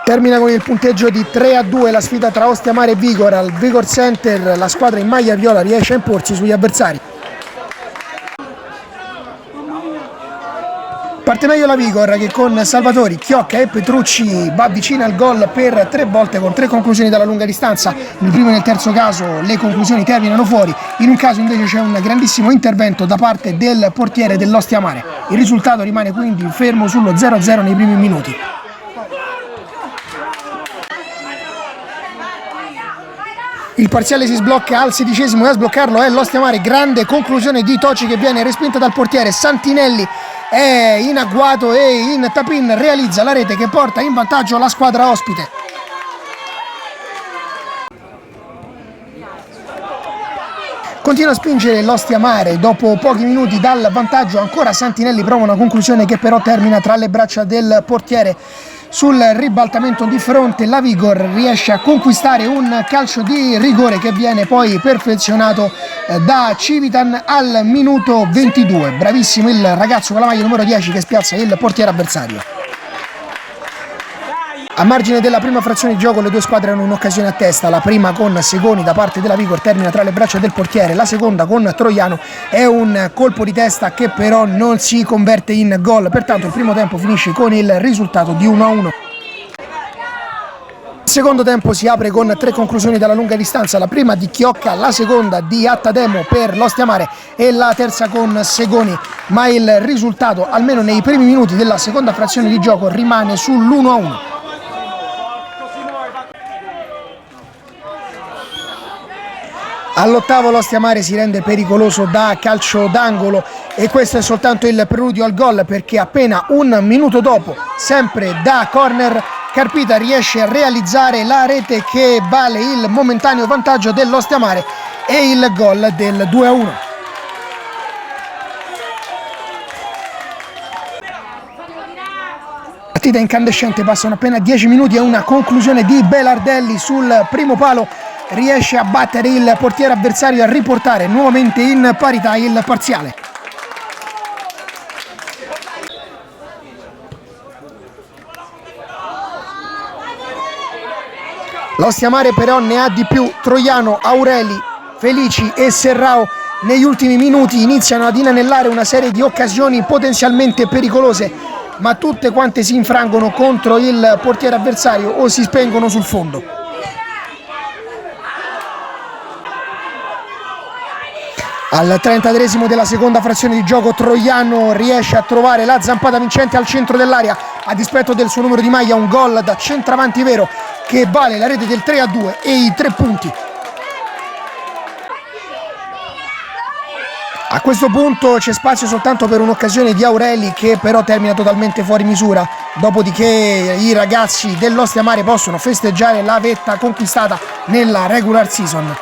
Termina con il punteggio di 3-2 la sfida tra Ostia Mare e Vigor. Al Vigor Center la squadra in maglia viola riesce a imporsi sugli avversari. Parte meglio la Vigor, che con Salvatori, Chiocca e Petrucci va vicina al gol per 3 volte con 3 conclusioni dalla lunga distanza. Nel primo e nel terzo caso le conclusioni terminano fuori, in un caso invece c'è un grandissimo intervento da parte del portiere dell'Ostia Mare. Il risultato rimane quindi fermo sullo 0-0 nei primi minuti. Il parziale si sblocca al 16esimo e a sbloccarlo è l'Ostia Mare. Grande conclusione di Toci che viene respinta dal portiere. Santinelli è in agguato e in tap-in realizza la rete che porta in vantaggio la squadra ospite. Continua a spingere l'Ostia Mare, dopo pochi minuti dal vantaggio ancora Santinelli prova una conclusione che però termina tra le braccia del portiere. Sul ribaltamento di fronte la Vigor riesce a conquistare un calcio di rigore che viene poi perfezionato da Civitan al minuto 22. Bravissimo il ragazzo con la maglia numero 10 che spiazza il portiere avversario. A margine della prima frazione di gioco le due squadre hanno un'occasione a testa, la prima con Segoni da parte della Vigor termina tra le braccia del portiere, la seconda con Troiano è un colpo di testa che però non si converte in gol, pertanto il primo tempo finisce con il risultato di 1-1. Il secondo tempo si apre con 3 conclusioni dalla lunga distanza, la prima di Chiocca, la seconda di Attademo per l'Ostia Mare e la terza con Segoni, ma il risultato almeno nei primi minuti della seconda frazione di gioco rimane sull'1-1. All'8° l'Ostia Mare si rende pericoloso da calcio d'angolo e questo è soltanto il preludio al gol, perché appena un minuto dopo, sempre da corner, Carpita riesce a realizzare la rete che vale il momentaneo vantaggio dell'Ostia Mare e il gol del 2-1. Partita incandescente, passano appena 10 minuti e una conclusione di Belardelli sul primo palo riesce a battere il portiere avversario e a riportare nuovamente in parità il parziale. L'Ostia Mare però ne ha di più. Troiano, Aureli, Felici e Serrao negli ultimi minuti iniziano ad inanellare una serie di occasioni potenzialmente pericolose, ma tutte quante si infrangono contro il portiere avversario o si spengono sul fondo. Al 33° della seconda frazione di gioco Troiano riesce a trovare la zampata vincente al centro dell'area, a dispetto del suo numero di maglia un gol da centravanti vero che vale la rete del 3-2 e i 3 punti. A questo punto c'è spazio soltanto per un'occasione di Aureli che però termina totalmente fuori misura, dopodiché i ragazzi dell'Ostia Mare possono festeggiare la vetta conquistata nella regular season.